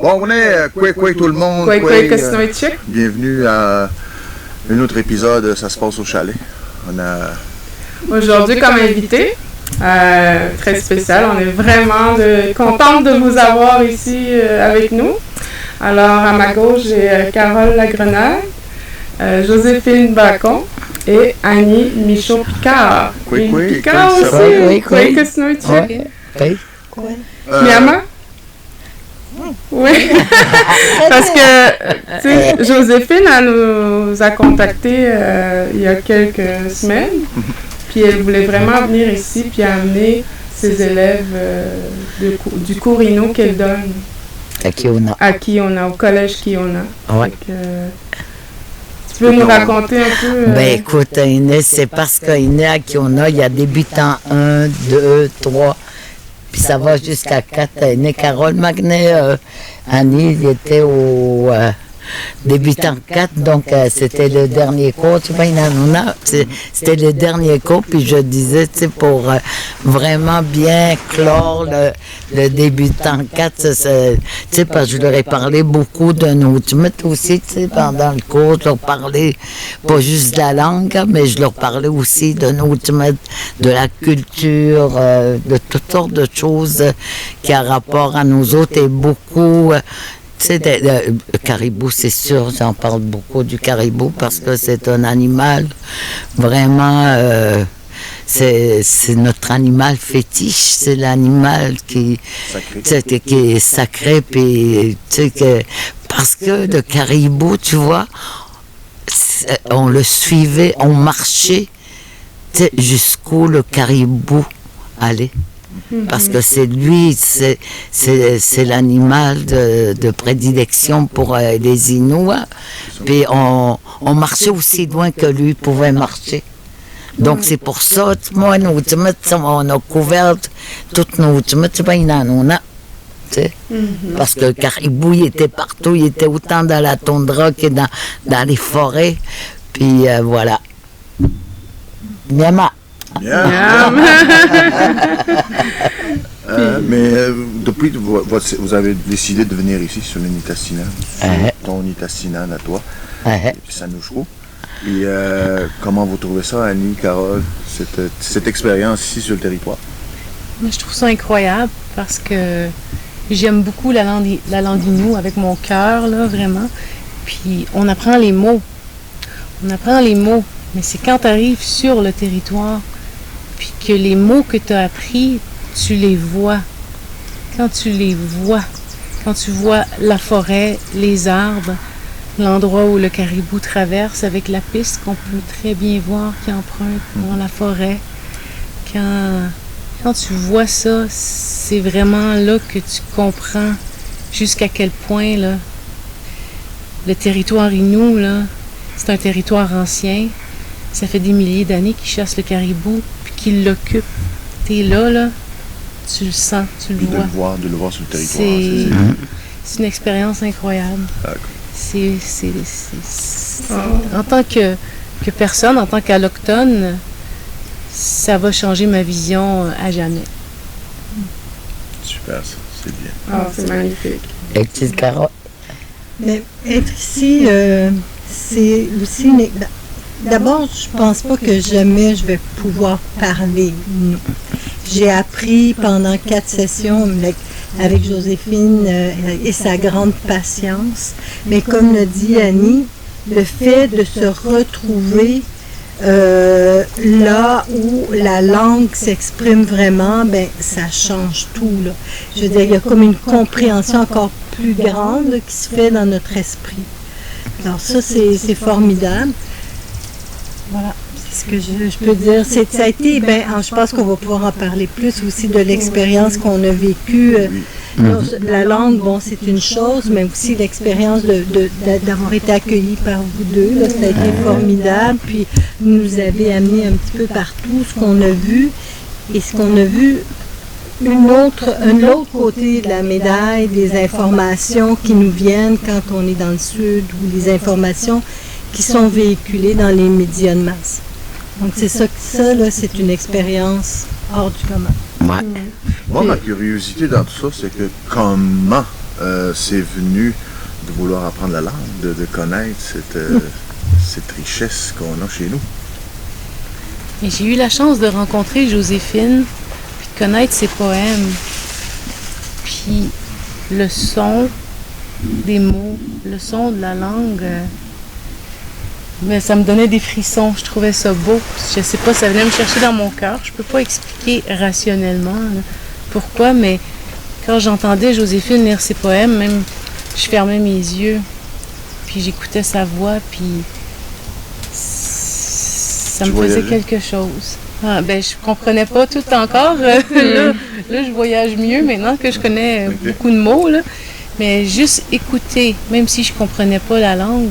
Bon, on est quoi tout le monde. Bienvenue à un autre épisode, ça se passe au chalet. On a... Aujourd'hui, comme invité, très spécial, on est vraiment contente de vous avoir ici avec nous. Alors, à ma gauche, j'ai Carole Lagrenade, Joséphine Bacon et Annie Michaud-Picard. Picard aussi. Quoi que sinon, Miama? Oui, parce que, tu sais, Joséphine, elle nous a contactés il y a quelques semaines, puis elle voulait vraiment venir ici puis amener ses élèves du cours Inno qu'elle donne. À Kiona, au collège Kiona. Ouais. Tu peux nous raconter un peu? Ben écoute, Inès, c'est parce qu'Inès à Kiona, il y a débutant 1, 2, 3, puis ça va jusqu'à 4. Inès, Carole Magnet, Annie, il était au débutant 4, donc c'était le dernier cours, tu vois, c'était le dernier cours, puis je disais, tu sais, pour vraiment bien clore le débutant 4, tu sais, parce que je leur ai parlé beaucoup de nos ultimates aussi, tu sais, pendant le cours, je leur parlais pas juste de la langue, mais je leur parlais aussi de nos ultimates, de la culture, de toutes sortes de choses qui ont rapport à nous autres, et beaucoup... Tu sais, le caribou, c'est sûr, j'en parle beaucoup du caribou parce que c'est un animal vraiment, c'est notre animal fétiche, c'est l'animal qui est sacré, puis tu sais parce que le caribou, tu vois, on le suivait, on marchait jusqu'où le caribou allait. Parce que c'est lui, c'est l'animal de prédilection pour les Inuits. Puis on marchait aussi loin que lui pouvait marcher. Donc c'est pour ça, moi, on a couvert toutes nos parce que le caribou, il était partout, il était autant dans la toundra que dans les forêts. Puis voilà. Miama. Mais depuis que vous avez décidé de venir ici sur le Nitassinan, ton Nitassinan à toi, Sanouchko, et comment vous trouvez ça, Annie, Carole, cette expérience ici sur le territoire? Moi, je trouve ça incroyable parce que j'aime beaucoup la langue Innu avec mon cœur, là, vraiment. Puis on apprend les mots. Mais c'est quand tu arrives sur le territoire, puis que les mots que tu as appris, tu les vois. Quand tu vois la forêt, les arbres, l'endroit où le caribou traverse avec la piste qu'on peut très bien voir qui emprunte dans la forêt, quand tu vois ça, c'est vraiment là que tu comprends jusqu'à quel point là, le territoire Innu, là, c'est un territoire ancien. Ça fait des milliers d'années qu'ils chassent le caribou, puis qu'ils l'occupent. T'es là, tu le sens, tu le vois. De le voir sur le territoire. C'est une expérience incroyable. D'accord. En tant que personne, en tant qu'allochtone, ça va changer ma vision à jamais. Super, ça, c'est bien. Ah, c'est magnifique. Et petite Carole. Mais être ici, c'est aussi D'abord, je pense pas que jamais je vais pouvoir parler. J'ai appris pendant 4 sessions avec Joséphine et sa grande patience. Mais comme l'a dit Annie, le fait de se retrouver là où la langue s'exprime vraiment, ben ça change tout, là. Je veux dire, il y a comme une compréhension encore plus grande qui se fait dans notre esprit. Alors ça, c'est formidable. Voilà, c'est ce que je peux dire. Ça a été, je pense qu'on va pouvoir en parler plus aussi de l'expérience qu'on a vécue. La langue, bon, c'est une chose, mais aussi l'expérience d'avoir été accueillis par vous deux. Là, ça a été formidable. Puis, vous nous avez amené un petit peu partout ce qu'on a vu. Et ce qu'on a vu, un autre côté de la médaille, des informations qui nous viennent quand on est dans le sud, ou les informations qui sont véhiculées dans les médias de masse. Donc ça là, c'est une expérience hors du commun. Ouais. Moi, ma curiosité dans tout ça, c'est que comment c'est venu de vouloir apprendre la langue, de connaître cette richesse qu'on a chez nous? Et j'ai eu la chance de rencontrer Joséphine, puis de connaître ses poèmes, puis le son des mots, le son de la langue, mais ça me donnait des frissons. Je trouvais ça beau. Je sais pas, ça venait me chercher dans mon cœur. Je peux pas expliquer rationnellement là, pourquoi, mais quand j'entendais Joséphine lire ses poèmes, même je fermais mes yeux, puis j'écoutais sa voix, puis ça me faisait quelque chose. Ah, ben, je comprenais pas tout encore. Là, je voyage mieux maintenant que je connais beaucoup de mots. Là. Mais juste écouter, même si je comprenais pas la langue,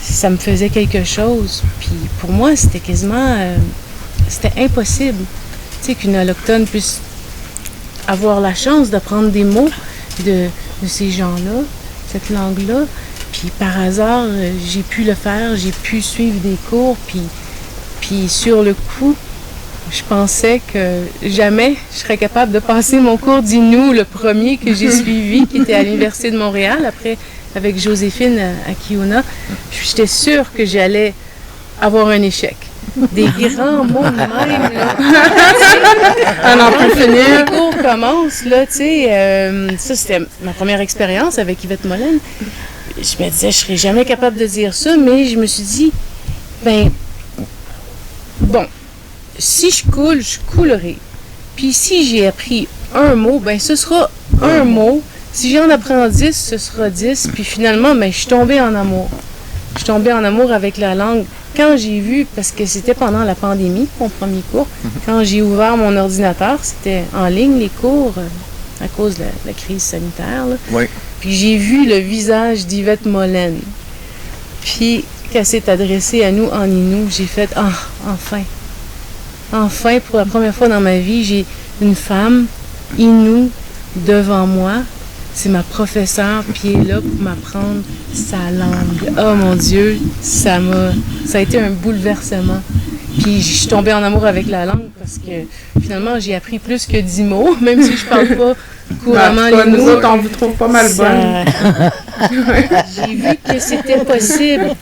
ça me faisait quelque chose. Puis pour moi, c'était quasiment... c'était impossible. Tu sais, qu'une allochtone puisse avoir la chance d'apprendre des mots de ces gens-là, cette langue-là. Puis par hasard, j'ai pu le faire, j'ai pu suivre des cours, puis sur le coup, je pensais que jamais je serais capable de passer mon cours d'Innu, le premier que j'ai suivi, qui était à l'Université de Montréal, après avec Joséphine à Kiona. J'étais sûre que j'allais avoir un échec. Des grands mots de même, là. On peut finir. Les cours commencent, là, tu sais. Ça, c'était ma première expérience avec Yvette Mollen. Je me disais, je serais jamais capable de dire ça, mais je me suis dit, ben, bon, si je coule, je coulerai. Puis si j'ai appris un mot, ben ce sera un mot. Si j'en apprends 10, ce sera 10. Puis finalement, ben, je suis tombée en amour. Je suis tombée en amour avec la langue. Quand j'ai vu, parce que c'était pendant la pandémie, mon premier cours, quand j'ai ouvert mon ordinateur, c'était en ligne les cours, à cause de la crise sanitaire. Là. Oui. Puis j'ai vu le visage d'Yvette Mollen. Puis qu'elle s'est adressée à nous en Innu, j'ai fait « Ah, enfin! Enfin, pour la première fois dans ma vie, j'ai une femme Innu devant moi. C'est ma professeure, puis elle est là pour m'apprendre sa langue. Oh mon Dieu, ça a été un bouleversement. Puis je suis tombée en amour avec la langue parce que finalement, j'ai appris plus que 10 mots, même si je parle pas couramment les nous mots. autres, on vous trouve pas mal bonne. J'ai vu que c'était possible,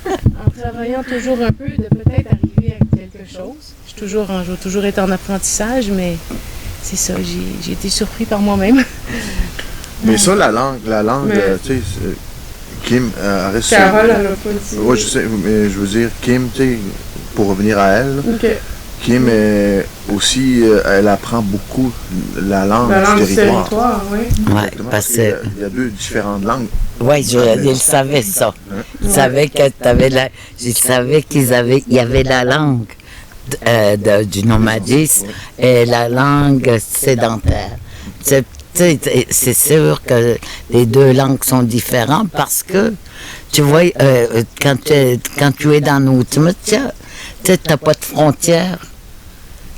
en travaillant toujours un peu, de peut-être arriver à quelque chose. Je vais toujours être en apprentissage, mais c'est ça, j'ai été surpris par moi-même. Mais ça, la langue, tu sais, Kim, reste... Carole, elle a pas dit. Oui, je sais, mais je veux dire, Kim, tu sais, pour revenir à elle, Okay. Kim, aussi, elle apprend beaucoup la langue du du territoire. oui. Oui, Exactement, parce qu'il que... il y a deux différentes langues. Oui, il savait ça. Il savait que il y avait la langue du nomadisme et la langue sédentaire. C'est sûr que les deux langues sont différentes parce que, tu vois, quand tu es dans l'Outmut, tu n'as pas de frontières.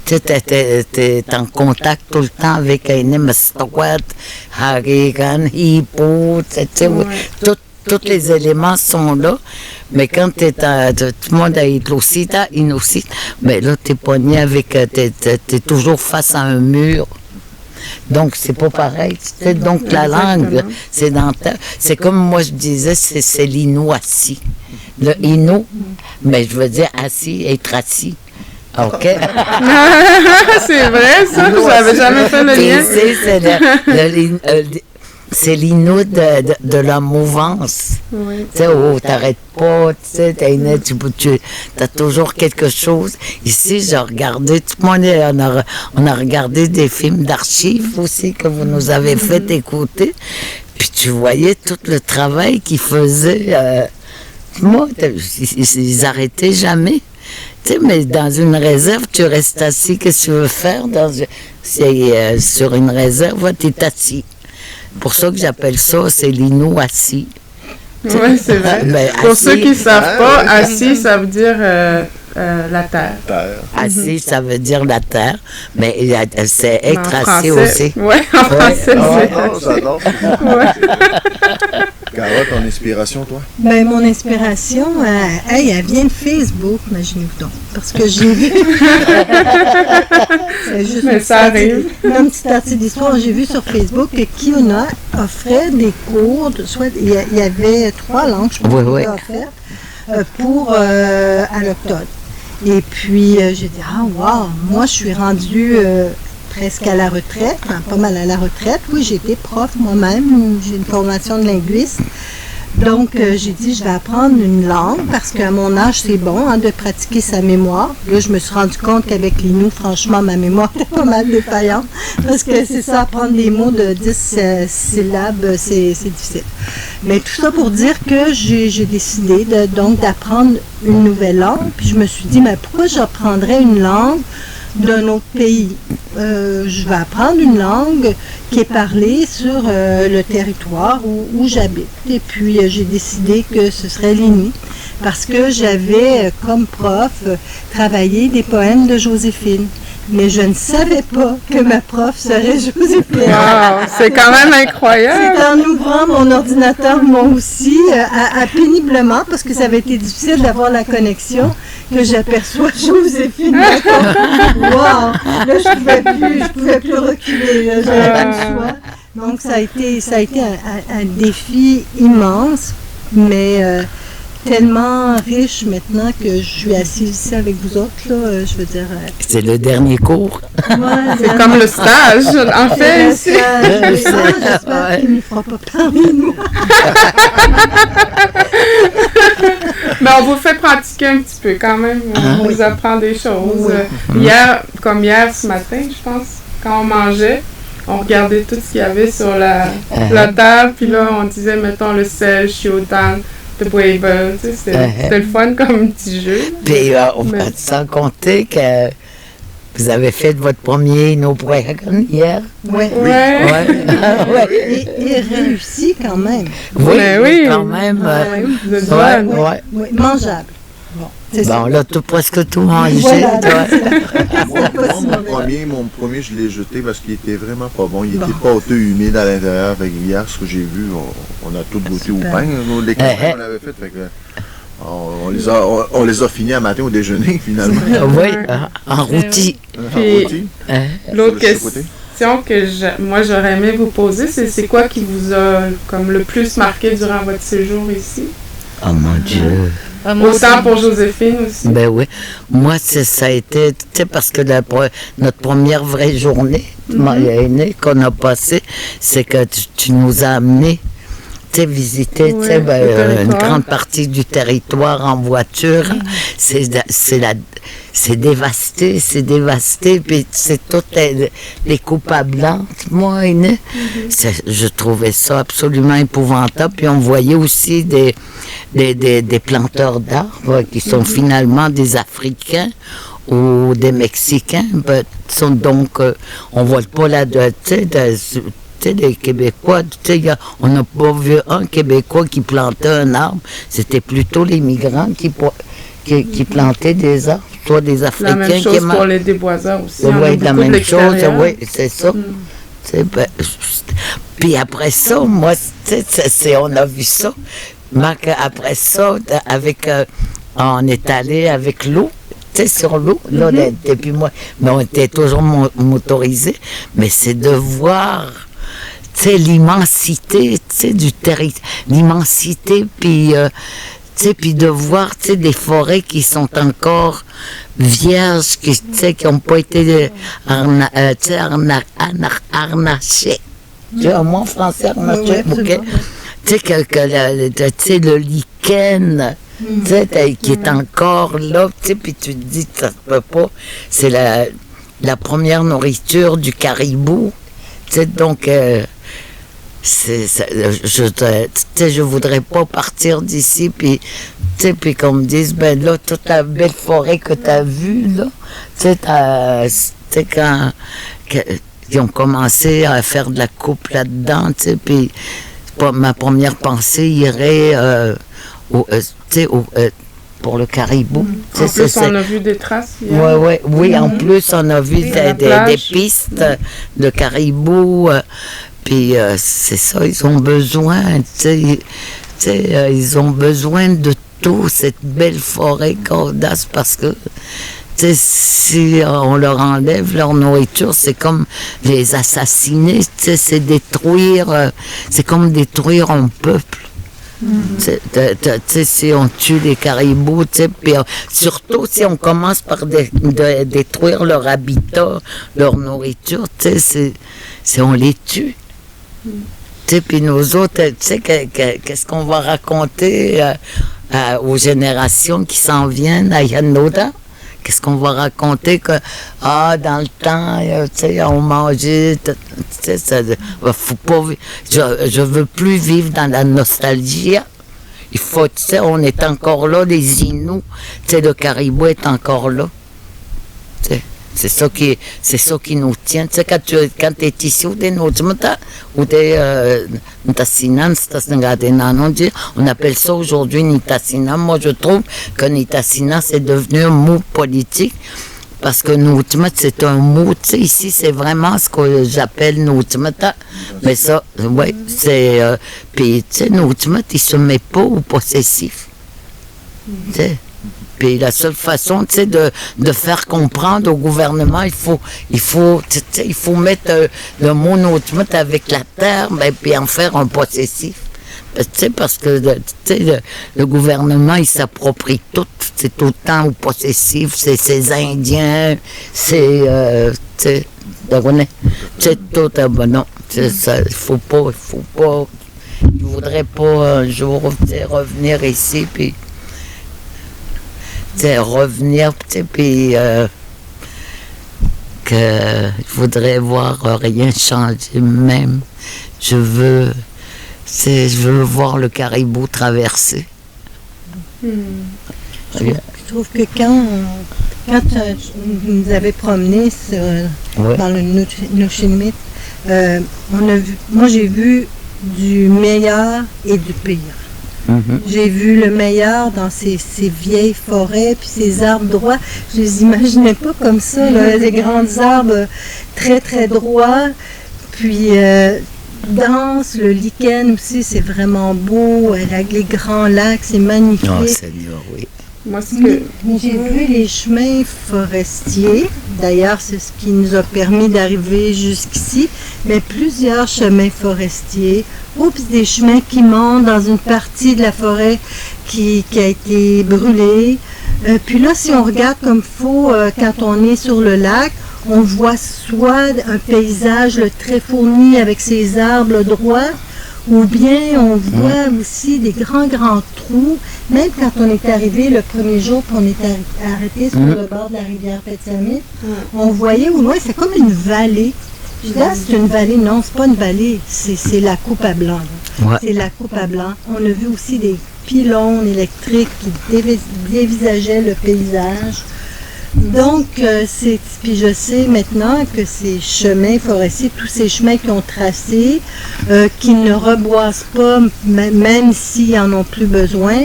Tu es en contact tout le temps avec un Mestowat, Harigan, Hippo, tous les éléments sont là. Mais quand tout le monde est aussi, mais là, tu es pogné avec, tu es toujours face à un mur. Donc, c'est pas pareil. Donc, la langue sédentaire, c'est comme moi je disais, c'est l'Innu assis. Le Innu, mais je veux dire assis, être assis. OK? C'est vrai, ça, je n'avais jamais fait le lien. C'est l'Innu de la mouvance. Oui. Tu sais, t'arrêtes pas, tu as toujours quelque chose. Ici, j'ai regardé, tout le monde, on a regardé des films d'archives aussi que vous nous avez fait écouter. Puis tu voyais tout le travail qu'ils faisaient. Moi, ils n'arrêtaient jamais. Tu sais, mais dans une réserve, tu restes assis. Qu'est-ce que tu veux faire? Sur une réserve, tu es assis. Pour ça que j'appelle ça, c'est l'Innu assis. Oui, c'est vrai. Ben, pour assis, ceux qui ne savent pas, assis, ça veut dire la terre. Assis, ça veut dire la terre, mais c'est être assis aussi. Oui, en français, J'adore. Carole, ton inspiration, toi? Ben, mon inspiration, elle vient de Facebook, imaginez-vous donc. Parce que j'ai vu. juste Mais ça arrive. Une petite partie d'histoire, j'ai vu sur Facebook que Kiona offrait des cours, soit il y avait 3 langues, je pense, offertes pour à l'automne. Et puis j'ai dit, wow, moi je suis rendue presque à la retraite, pas mal à la retraite. Oui, j'ai été prof moi-même, j'ai une formation de linguiste. Donc, j'ai dit, je vais apprendre une langue parce qu'à mon âge, c'est bon de pratiquer sa mémoire. Là, je me suis rendu compte qu'avec l'Innu, franchement, ma mémoire était pas mal défaillante parce que c'est ça, apprendre des mots de 10 syllabes, c'est difficile. Mais tout ça pour dire que j'ai décidé donc d'apprendre une nouvelle langue. Puis je me suis dit, mais pourquoi j'apprendrais une langue d'un autre pays? Je vais apprendre une langue qui est parlée sur le territoire où j'habite. Et puis, j'ai décidé que ce serait l'Innu parce que j'avais, comme prof, travaillé des poèmes de Joséphine. Mais je ne savais pas que ma prof serait Joséphine. Wow, c'est quand même incroyable. C'est en ouvrant mon ordinateur, moi aussi, péniblement, parce que ça avait été difficile d'avoir la connexion, que j'aperçois Joséphine. Wow! Là, je pouvais plus reculer. Là, j'avais plus le choix. Donc, ça a été un défi immense, mais tellement riche maintenant que je suis assise ici avec vous autres, là, je veux dire... C'est le dernier cours. Ouais, c'est comme le stage, en fait. J'espère qu'il ne fera pas parler, nous. Mais on vous fait pratiquer un petit peu quand même. On vous apprend des choses. Hier, ce matin, je pense, quand on mangeait, on regardait tout ce qu'il y avait sur la table, puis là, on disait, mettons, le sel, chiotan, de Boiba, tu sais, c'était le fun comme petit jeu. Puis, sans compter que vous avez fait votre premier no-programme hier. Oui. Et réussi quand même. Oui, quand même. Vous êtes bonne. Oui, mangeable. Bon, là, presque tout mangé, voilà, mon premier, je l'ai jeté parce qu'il était vraiment pas bon. Il était pâteux, humide à l'intérieur. Hier, ce que j'ai vu, on a tout goûté au pain. Les campagnes qu'on avait fait. On les a finis à matin au déjeuner, finalement. Oui, en rôti. L'autre question que moi j'aurais aimé vous poser, c'est quoi qui vous a comme le plus marqué durant votre séjour ici? Oh mon Dieu! Autant pour Joséphine aussi. Ben oui. Moi, ça a été, tu sais, parce que notre première vraie journée, aînée, qu'on a passée, c'est que tu nous as amenés, tu sais, visiter, tu sais, une grande partie du territoire en voiture. C'est dévasté, puis c'est toutes les coupes à blanc, moi, aînée. Je trouvais ça absolument épouvantable. Puis on voyait aussi des planteurs d'arbres qui sont finalement des Africains ou des Mexicains. Donc, on ne voit pas là, tu sais, des Québécois, on n'a pas vu un Québécois qui plantait un arbre. C'était plutôt les migrants qui plantaient des arbres, soit des Africains. La même chose pour les déboiseurs aussi. Oui, la même chose, oui, c'est ça. Puis après ça, moi, on a vu ça. Après ça, on est allé avec l'eau. Sur l'eau, là, depuis moi, mais on était toujours motorisés, mais c'est de voir, l'immensité, du territoire, l'immensité, puis, puis de voir, des forêts qui sont encore vierges, qui n'ont pas été harnachées. Tu vois, moi, en français, harnaché, ok? Le lichen, qui est encore là, puis tu te dis que ça se peut pas. C'est la première nourriture du caribou. Donc, je voudrais pas partir d'ici, puis qu'on me dise, ben là, toute la belle forêt que tu as vue, là, quand ils ont commencé à faire de la coupe là-dedans, puis ma première pensée irait pour le caribou. En plus, on a vu des traces. Oui, en plus, on a vu des pistes de caribou. Puis c'est ça, ils ont besoin, ils ont besoin de tout, cette belle forêt Cordas, parce que Tu sais, si on leur enlève leur nourriture, c'est comme les assassiner, tu sais, c'est détruire, c'est comme détruire un peuple. Tu sais, si on tue les caribous, tu sais, puis surtout si on commence par détruire leur habitat, leur nourriture, tu sais, c'est on les tue. Tu sais, puis nous autres, tu sais, qu'est-ce qu'on va raconter aux générations qui s'en viennent à Yanoda? Qu'est-ce qu'on va raconter que, dans le temps, tu sais, on mangeait, tu sais, ça, faut pas, je veux plus vivre dans la nostalgie. Il faut, tu sais, on est encore là, les Inuits, tu sais, le caribou est encore là. Tu sais, c'est ça qui nous tient. Tu sais, quand tu es ici, ou des Nojmata, ou des Nitassinan, on appelle ça aujourd'hui Nitassinan. Moi, je trouve que Nitassinan, c'est devenu un mot politique. Parce que Nojmata, c'est un mot, tu sais, ici, c'est vraiment ce que j'appelle Nojmata. Mais ça, oui, c'est. Puis, tu sais, Nojmata, il se met pas au possessif. Tu sais. Puis la seule façon, tu sais, de faire comprendre au gouvernement, il faut mettre le mot Nojmata avec la terre, ben, puis en faire un possessif. Tu sais, parce que le gouvernement, il s'approprie tout. C'est autant au possessif, c'est ces Indiens, c'est, tu sais, tout, non, il faut pas, il voudrait pas un jour, revenir ici, puis revenir, puis que je voudrais voir rien changer, même. Je veux voir le caribou traverser. Je trouve que quand vous nous avez promené dans le Nochimit, moi j'ai vu du meilleur et du pire. J'ai vu le meilleur dans ces vieilles forêts, puis ces arbres droits. Je les imaginais pas comme ça, là, des grands arbres très, très droits. Puis dense, le lichen aussi, c'est vraiment beau. Les grands lacs, c'est magnifique. Oh, Seigneur, oui. Moi, j'ai vu les chemins forestiers. D'ailleurs, c'est ce qui nous a permis d'arriver jusqu'ici. Mais plusieurs chemins forestiers. Puis des chemins qui montent dans une partie de la forêt qui a été brûlée. Puis là, si on regarde comme il faut, quand on est sur le lac, on voit soit un paysage très fourni avec ses arbres droits, ou bien on voit aussi des grands trous. Même quand on est arrivé le premier jour, puis on est arrêté sur le bord de la rivière Petsamit, on voyait au loin, c'est comme une vallée. Je dis, c'est une vallée. Non, c'est pas une vallée, c'est la coupe à blanc. Ouais. C'est la coupe à blanc. On a vu aussi des pylônes électriques qui dévisageaient le paysage. Donc, puis je sais maintenant que ces chemins forestiers, tous ces chemins qu'ils ont tracés, qui ne reboisent pas, même s'ils n'en ont plus besoin,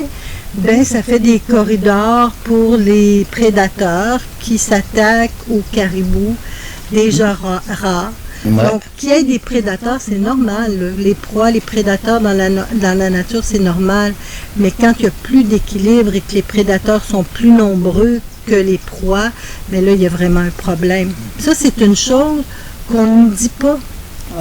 ben ça fait des corridors pour les prédateurs qui s'attaquent aux caribous, déjà rares. Ouais. Donc, qu'il y ait des prédateurs, c'est normal. Les proies, les prédateurs dans la nature, c'est normal. Mais quand il n'y a plus d'équilibre et que les prédateurs sont plus nombreux que les proies, mais là, il y a vraiment un problème. Ça, c'est une chose qu'on ne nous dit pas.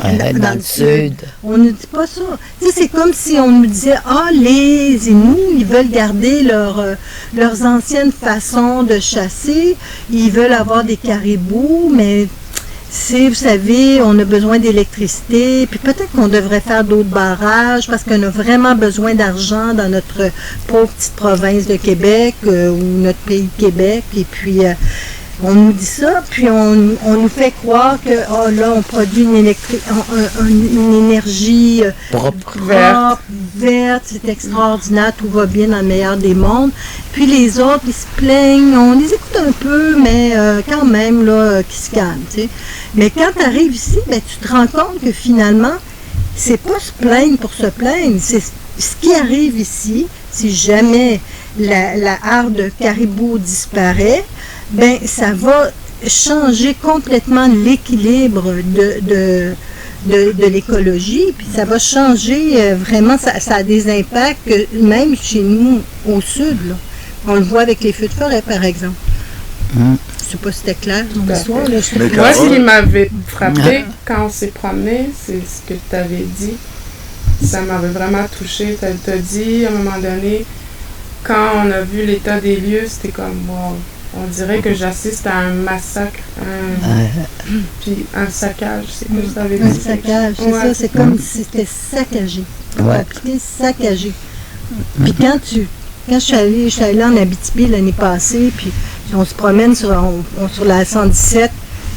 Dans le sud. On ne nous dit pas ça. Tu sais, c'est comme si on nous disait, les Inuits, ils veulent garder leurs anciennes façons de chasser, ils veulent avoir des caribous, mais vous savez, on a besoin d'électricité, puis peut-être qu'on devrait faire d'autres barrages parce qu'on a vraiment besoin d'argent dans notre pauvre petite province de Québec ou notre pays Québec. Et puis, on nous dit ça, puis on nous fait croire que là, on produit une énergie propre, verte, c'est extraordinaire, tout va bien dans le meilleur des mondes. Puis les autres, ils se plaignent, on les écoute un peu, mais quand même, là, qui se calment, tu sais. Mais quand tu arrives ici, ben, tu te rends compte que finalement, c'est pas se plaindre pour se plaindre, c'est ce qui arrive ici, si jamais la harte de caribou disparaît, ben ça va changer complètement l'équilibre de l'écologie, puis ça va changer vraiment, ça a des impacts même chez nous au sud, là. On le voit avec les feux de forêt, par exemple. sais pas si c'était clair, mon histoire. Là, moi, ce qui m'avait frappé quand on s'est promené, c'est ce que tu avais dit. Ça m'avait vraiment touchée. Tu as dit, à un moment donné, quand on a vu l'état des lieux, c'était comme, wow, on dirait que j'assiste à un massacre, puis un saccage, c'est quoi que tu avais dit? Un saccage, c'est ça, c'est comme si c'était saccagé. Complet, saccagé. Puis quand je suis allée là en Abitibi l'année passée, puis on se promène sur la 117,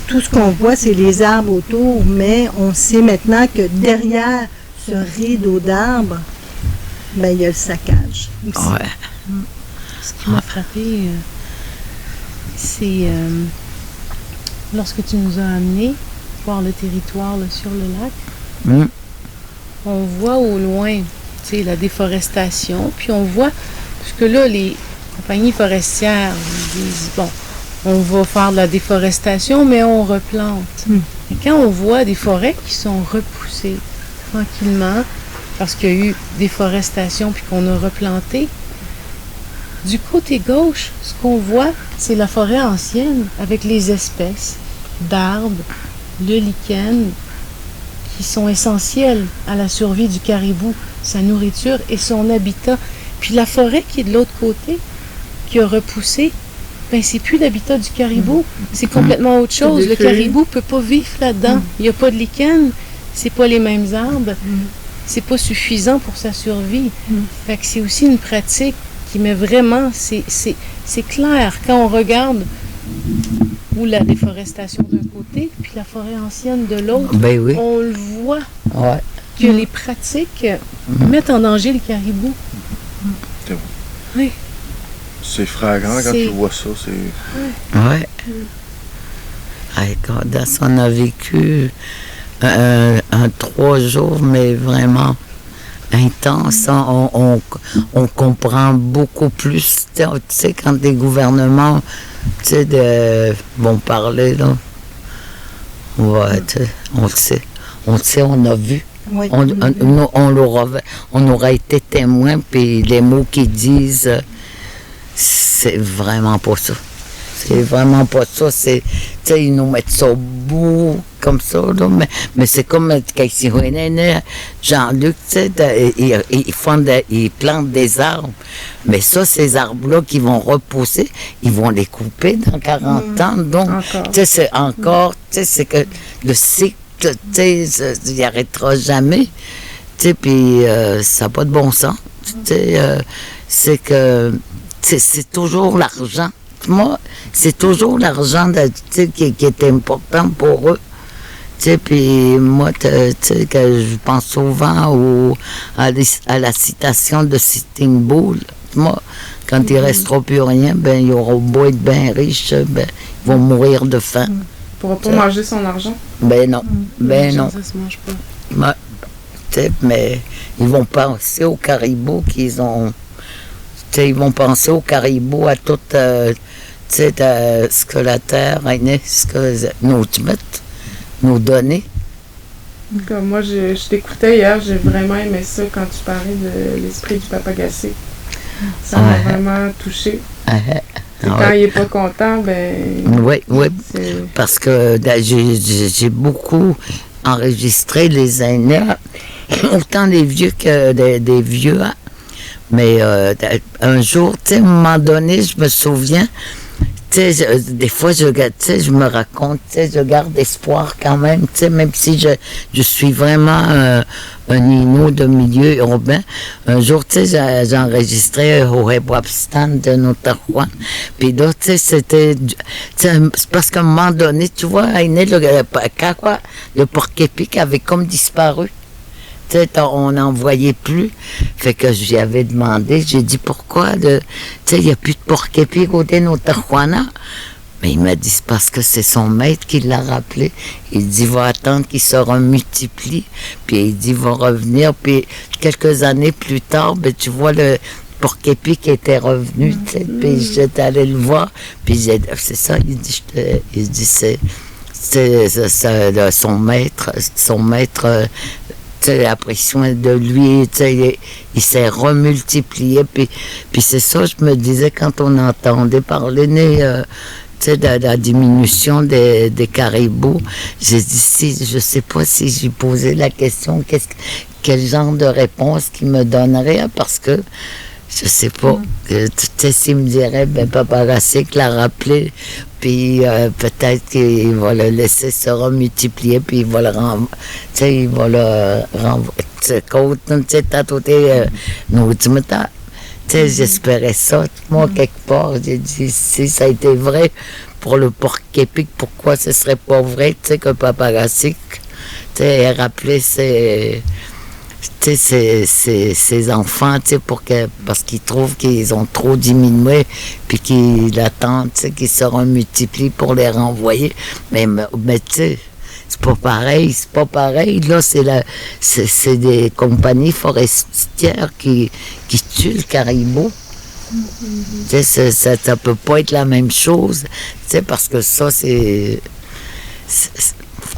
tout ce qu'on voit, c'est les arbres autour, mais on sait maintenant que derrière ce rideau d'arbres, ben, il y a le saccage aussi. Ce qui m'a frappé, c'est lorsque tu nous as amenés voir le territoire là, sur le lac, on voit au loin la déforestation, puis on voit, parce que là, les compagnies forestières disent, bon, on va faire de la déforestation, mais on replante. Et quand on voit des forêts qui sont repoussées tranquillement, parce qu'il y a eu déforestation, puis qu'on a replanté, du côté gauche, ce qu'on voit, c'est la forêt ancienne, avec les espèces d'arbres, le lichen, qui sont essentiels à la survie du caribou, sa nourriture et son habitat. Puis la forêt qui est de l'autre côté, qui a repoussé, ben c'est plus l'habitat du caribou, c'est complètement autre chose. Le caribou ne peut pas vivre là-dedans. Il n'y a pas de lichen, c'est pas les mêmes arbres, c'est pas suffisant pour sa survie. Fait que c'est aussi une pratique qui met vraiment, c'est clair, quand on regarde ou la déforestation d'un côté, puis la forêt ancienne de l'autre, on le voit que les pratiques mettent en danger le caribou. C'est bon. Oui. C'est flagrant quand tu vois ça. On a vécu un 3 jours, mais vraiment intense. On comprend beaucoup plus. Tu sais, quand des gouvernements vont parler, là, on sait, on a vu. Oui. On aura été témoin, puis les mots qu'ils disent, c'est vraiment pas ça. C'est vraiment pas ça. Ils nous mettent ça au bout, comme ça, là, mais c'est comme quand Jean-Luc, ils plantent des arbres. Mais ça, ces arbres-là qui vont repousser, ils vont les couper dans 40 ans. Donc, c'est encore, c'est que le cycle, il n'arrêtera jamais. Puis ça n'a pas de bon sens. C'est que c'est toujours l'argent. Moi, c'est toujours l'argent qui est important pour eux. Puis moi, que je pense souvent à la citation de Sitting Bull. Moi, quand il ne restera plus rien, ben, il y aura beau être bien riche, ben, ils vont mourir de faim. Il ne pourra pas manger son argent. Ben non. Ben non. Ça se mange pas. Mais ils vont penser aux caribous qu'ils ont. Ils vont penser aux caribous, à tout ce que la terre, ce que nous donner. Comme moi, je t'écoutais hier, j'ai vraiment aimé ça quand tu parlais de l'esprit du Papagacé. Ça m'a vraiment touchée. Quand il n'est pas content, ben... Oui, parce que j'ai beaucoup enregistré les aînés, autant des vieux que des vieux. Mais un jour, à un moment donné, je me souviens, des fois, je me raconte, je garde espoir quand même, même si je suis vraiment un Nino de milieu urbain. Un jour, j'ai enregistré au Webwapstan de Notahuan. Puis là, c'était... C'est parce qu'à un moment donné, tu vois, le porc-épic avait comme disparu. On n'en voyait plus. Fait que j'y avais demandé, j'ai dit pourquoi il n'y a plus de porc-épic au Notahuana. Mais il m'a dit c'est parce que c'est son maître qui l'a rappelé. Il dit va attendre qu'il se remultiplie. Puis il dit va revenir. Puis quelques années plus tard, ben, tu vois le porc-épic était revenu. Puis j'étais allé le voir. Puis c'est ça, il dit c'est son maître. A pris soin de lui, il s'est remultiplié, puis c'est ça, je me disais quand on entendait parler de la diminution des caribous. J'ai dit, je sais pas si j'ai posé la question, quel genre de réponse qu'il me donnerait, parce que je sais pas. Tu sais, s'il me dirait, Papa Racik l'a rappelé, puis peut-être qu'il va le laisser se remultiplier, puis il va le renvoyer. Tu sais, il va le renvoyer. Tu sais, t'as nos dimita. Tu sais, j'espérais ça. Moi, quelque part, j'ai dit, si ça a été vrai pour le porc-épic, pourquoi ce serait pas vrai, tu sais, que Papa Racik, tu sais, rappelé ses enfants, tu sais, parce qu'ils trouvent qu'ils ont trop diminué, puis qu'ils attendent, tu sais, qu'ils seront multipliés pour les renvoyer. Mais tu sais, c'est pas pareil. Là, c'est des compagnies forestières qui tuent le caribou. Tu sais, ça peut pas être la même chose, tu sais, parce que ça, c'est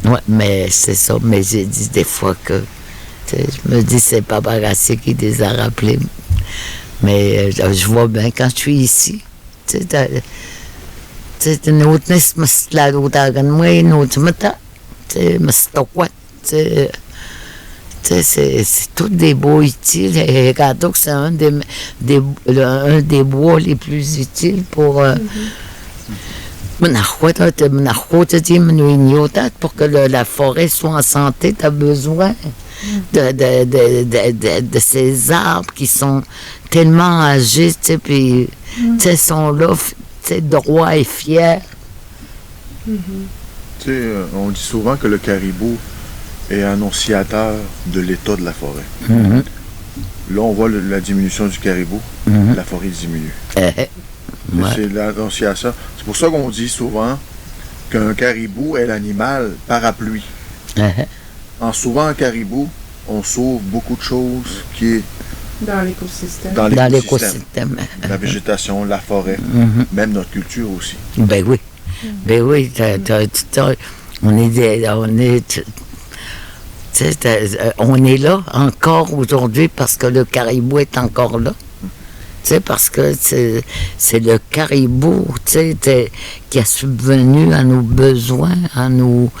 ouais, mais c'est ça. Mais j'ai dit des fois que, tu sais, je me dis, c'est Papa Racik qui les a rappelés. Mais je vois bien quand je suis ici, tu sais, nous c'est tous des bois utiles. Et Gadouk, c'est un des bois les plus utiles pour pour que la forêt soit en santé. Tu as besoin de ces arbres qui sont tellement âgés, puis sont là, droits et fiers. On dit souvent que le caribou est annonciateur de l'état de la forêt. Là, on voit la diminution du caribou, la forêt diminue. C'est l'annonciation. C'est pour ça qu'on dit souvent qu'un caribou est l'animal parapluie. En sauvant un caribou, on sauve beaucoup de choses qui est dans l'écosystème. Dans l'écosystème. La végétation, la forêt, même notre culture aussi. Ben oui. Ben oui, on est là encore aujourd'hui parce que le caribou est encore là. Parce que c'est le caribou qui a subvenu à nos besoins, à nos.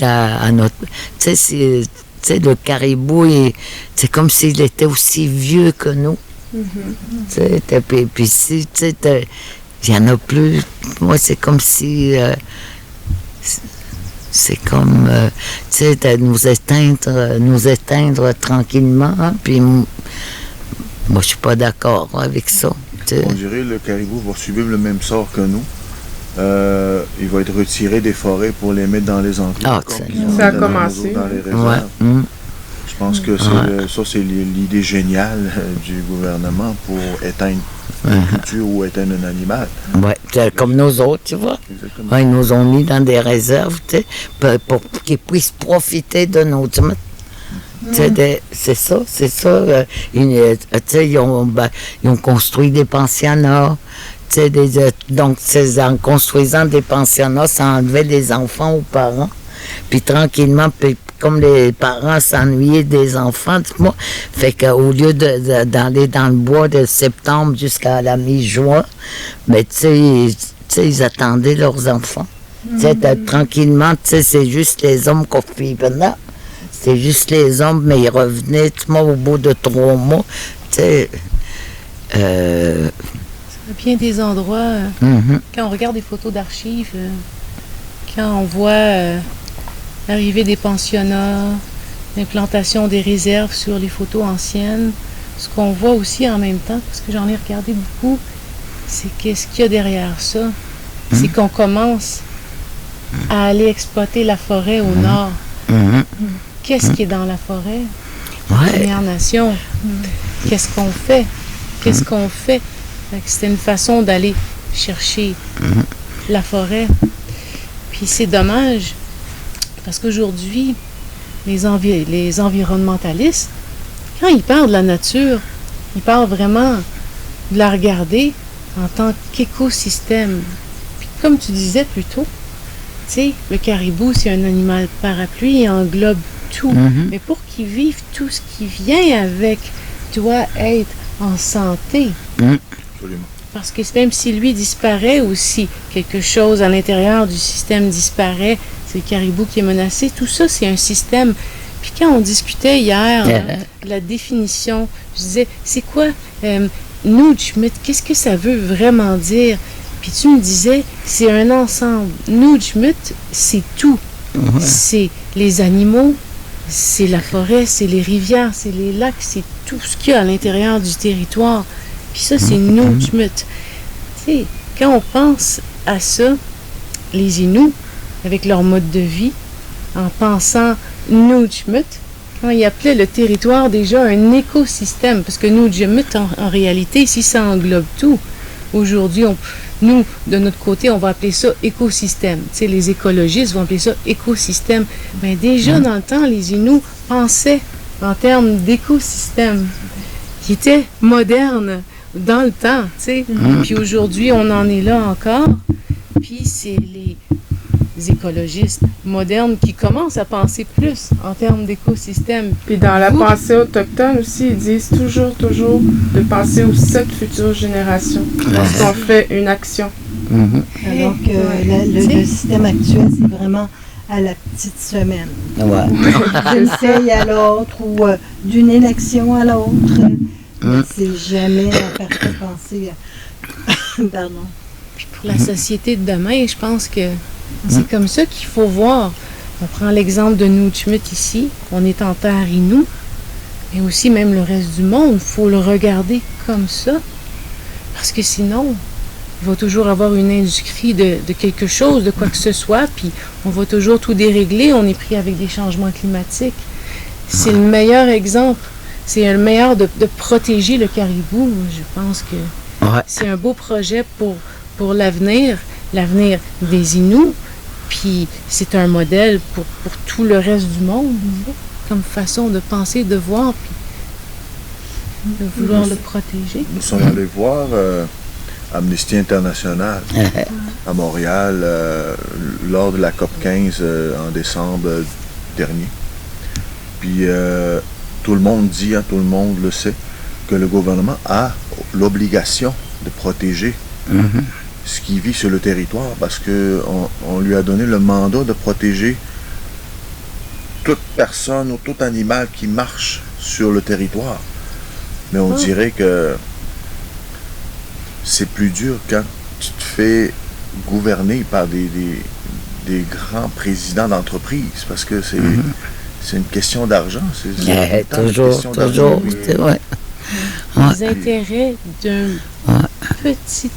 À notre. Le caribou, c'est comme s'il était aussi vieux que nous. Puis si, il n'y en a plus. Moi, c'est comme si. C'est comme. nous éteindre tranquillement. Puis moi, je suis pas d'accord avec ça. On dirait que le caribou va subir le même sort que nous. Il va être retiré des forêts pour les mettre dans les enclos. Ça a commencé. Dans les réserves. Je pense que ça, c'est l'idée géniale du gouvernement pour éteindre une culture ou éteindre un animal. Oui, comme nous autres, tu vois. Ouais, ils nous ont mis dans des réserves pour qu'ils puissent profiter de nos... C'est ça. Ils ont construit des pensionnats. Donc, en construisant des pensionnats, ça enlevait les enfants aux parents. Puis tranquillement, comme les parents s'ennuyaient des enfants, fait qu'au lieu d'aller dans le bois de septembre jusqu'à la mi-juin, mais ils attendaient leurs enfants. Tranquillement, c'est juste les hommes qui venaient. C'est juste les hommes, mais ils revenaient au bout de 3 mois. Bien des endroits, quand on regarde des photos d'archives, quand on voit l'arrivée des pensionnats, l'implantation des réserves sur les photos anciennes, ce qu'on voit aussi en même temps, parce que j'en ai regardé beaucoup, c'est qu'est-ce qu'il y a derrière ça. C'est qu'on commence à aller exploiter la forêt au nord. Qu'est-ce qui est dans la forêt? Première Nation. Qu'est-ce qu'on fait? C'est une façon d'aller chercher la forêt. Puis c'est dommage, parce qu'aujourd'hui, les environnementalistes, quand ils parlent de la nature, ils parlent vraiment de la regarder en tant qu'écosystème. Puis comme tu disais plus tôt, le caribou, c'est un animal parapluie, il englobe tout. Mais pour qu'il vive, tout ce qui vient avec doit être en santé. Absolument. Parce que même si lui disparaît ou si quelque chose à l'intérieur du système disparaît, c'est le caribou qui est menacé, tout ça, c'est un système. Puis quand on discutait hier, la définition, je disais, c'est quoi Nujmut, qu'est-ce que ça veut vraiment dire? Puis tu me disais, c'est un ensemble. Nujmut, c'est tout. C'est les animaux, c'est la forêt, c'est les rivières, c'est les lacs, c'est tout ce qu'il y a à l'intérieur du territoire. Puis ça, c'est Nujmut. Tu sais, quand on pense à ça, les Inuits, avec leur mode de vie, en pensant Nujmut, quand ils appelaient le territoire déjà un écosystème, parce que Nujmut, en réalité, ici, ça englobe tout. Aujourd'hui, nous, de notre côté, on va appeler ça écosystème. Tu sais, les écologistes vont appeler ça écosystème. Mais déjà, dans le temps, les Inuits pensaient en termes d'écosystème, qui était moderne dans le temps, tu sais. Puis aujourd'hui, on en est là encore. Puis c'est les écologistes modernes qui commencent à penser plus en termes d'écosystème. Puis dans la pensée autochtone aussi, ils disent toujours de penser aux 7 futures générations lorsqu'on fait une action. Alors que le système actuel, c'est vraiment à la petite semaine. D'une feuille à l'autre ou d'une élection à l'autre. C'est jamais la parfaite pensée. Pardon. Puis pour la société de demain, je pense que c'est comme ça qu'il faut voir. On prend l'exemple de Nujmut ici. On est en terre Innu. Mais aussi, même le reste du monde, il faut le regarder comme ça. Parce que sinon, il va toujours avoir une industrie de quelque chose, de quoi que ce soit. Puis on va toujours tout dérégler. On est pris avec des changements climatiques. C'est le meilleur exemple. C'est le meilleur de protéger le caribou. Je pense que c'est un beau projet pour l'avenir des Inuits, puis c'est un modèle pour tout le reste du monde, comme façon de penser, de voir, puis de vouloir le protéger. Nous sommes allés voir Amnesty International à Montréal lors de la COP 15 en décembre dernier. Puis tout le monde dit, tout le monde le sait, que le gouvernement a l'obligation de protéger ce qui vit sur le territoire, parce qu'on lui a donné le mandat de protéger toute personne ou tout animal qui marche sur le territoire. Mais on dirait que c'est plus dur quand tu te fais gouverner par des grands présidents d'entreprise, parce que c'est une question d'argent. Toujours, c'est vrai. Les intérêts d'un petit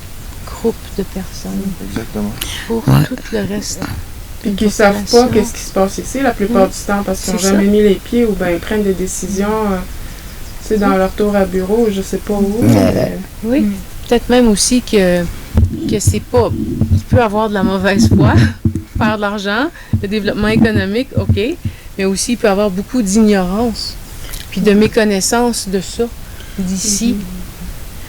groupe de personnes. Exactement. Pour tout le reste. Puis qui ne savent pas qu'est-ce qui se passe ici la plupart du temps, parce qu'ils n'ont jamais mis les pieds ou bien ils prennent des décisions dans leur tour à bureau, je sais pas où. Oui, peut-être même aussi que c'est pas... Il peut avoir de la mauvaise foi, faire de l'argent, le développement économique, OK, mais aussi il peut avoir beaucoup d'ignorance, puis de méconnaissance de ça, d'ici,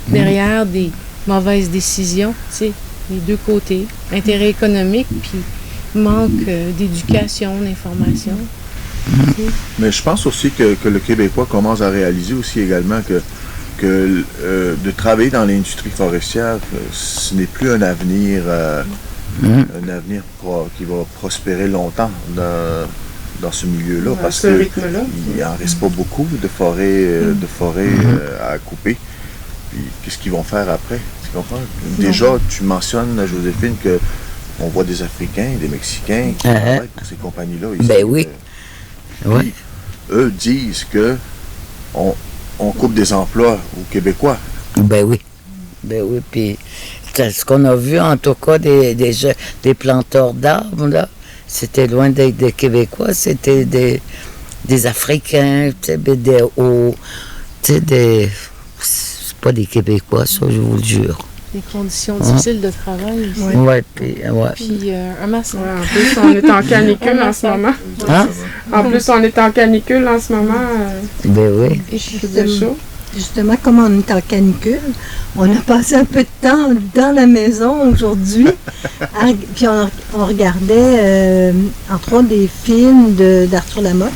derrière des mauvaises décisions, tu sais, les deux côtés, intérêt économique, puis manque d'éducation, d'information. Mais je pense aussi que le Québécois commence à réaliser aussi également que de travailler dans l'industrie forestière, ce n'est plus un avenir, qui va prospérer longtemps dans ce milieu-là, parce qu'il n'en reste pas beaucoup de forêts à couper. Puis qu'est-ce qu'ils vont faire après? Tu comprends? Déjà, tu mentionnes, Joséphine, qu'on voit des Africains, des Mexicains qui travaillent pour ces compagnies-là ici. Ben oui. Puis, eux disent que on coupe des emplois aux Québécois. Ben oui. Puis ce qu'on a vu, en tout cas, des planteurs d'arbres, là, c'était loin des Québécois, c'était des Africains, c'est pas des Québécois, ça, je vous le jure. Des conditions difficiles de travail aussi. Puis un maçon. En plus, on est en canicule en ce moment. En plus, on est en canicule en ce moment. Ben oui. Il fait chaud. justement, comme on est en canicule, on a passé un peu de temps dans la maison aujourd'hui. Puis on regardait, entre autres, des films d'Arthur Lamotte.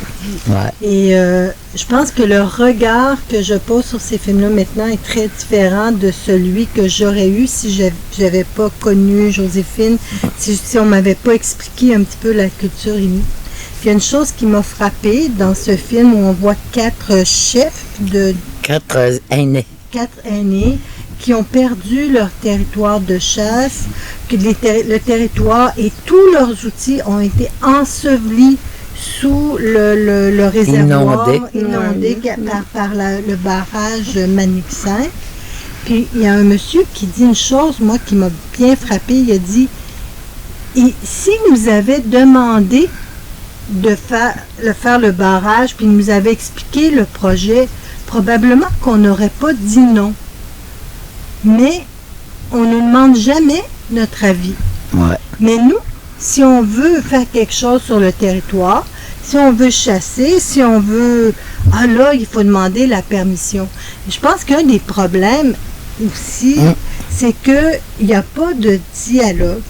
Ouais. Et je pense que le regard que je pose sur ces films-là maintenant est très différent de celui que j'aurais eu si je n'avais pas connu Joséphine, si on ne m'avait pas expliqué un petit peu la culture inuit. Il y a une chose qui m'a frappée dans ce film où on voit 4 chefs de 4 aînés. 4 aînés qui ont perdu leur territoire de chasse, que le territoire et tous leurs outils ont été ensevelis sous le réservoir, inondé par le barrage Manic-Saint. Puis il y a un monsieur qui dit une chose, moi, qui m'a bien frappée. Il a dit, et si nous avait demandé de faire le barrage, puis nous avait expliqué le projet, probablement qu'on n'aurait pas dit non. Mais on ne nous demande jamais notre avis. Ouais. Mais nous, si on veut faire quelque chose sur le territoire, si on veut chasser, si on veut... Ah là, il faut demander la permission. Et je pense qu'un des problèmes aussi, c'est qu'il n'y a pas de dialogue.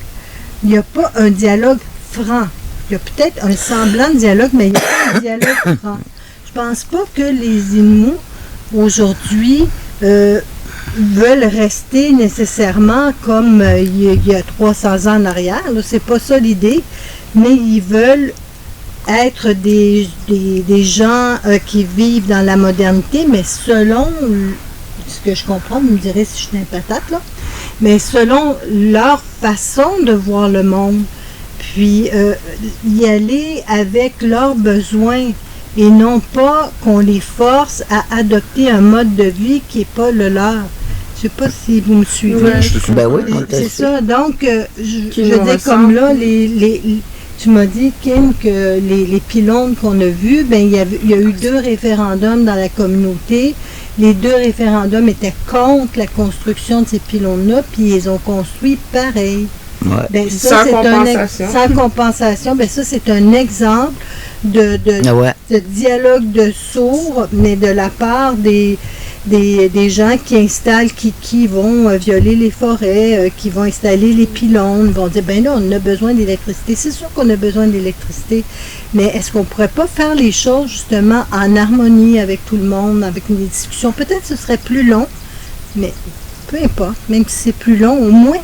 Il n'y a pas un dialogue franc. Il y a peut-être un semblant de dialogue, mais il n'y a pas un dialogue franc. Je pense pas que les Inuits, aujourd'hui, veulent rester nécessairement comme il y a 300 ans en arrière. C'est pas ça l'idée, mais ils veulent être des gens qui vivent dans la modernité, mais selon ce que je comprends, vous me direz si je suis une patate, là, mais selon leur façon de voir le monde, puis y aller avec leurs besoins et non pas qu'on les force à adopter un mode de vie qui n'est pas le leur. Je ne sais pas si vous me suivez. Ouais. Ben oui, c'est ça. Donc, je veux dire, comme là, tu m'as dit, Kim, que les pylônes qu'on a vus, ben, il y a eu 2 référendums dans la communauté. Les 2 référendums étaient contre la construction de ces pylônes-là, puis ils ont construit pareil. Ouais. Ben, sans compensation. Sans compensation. Ben, ça, c'est un exemple de dialogue de sourds, mais de la part des gens qui installent, qui vont violer les forêts, qui vont installer les pylônes, vont dire, ben là, on a besoin d'électricité. C'est sûr qu'on a besoin d'électricité, mais est-ce qu'on ne pourrait pas faire les choses, justement, en harmonie avec tout le monde, avec une discussion? Peut-être que ce serait plus long, mais peu importe, même si c'est plus long, au moins,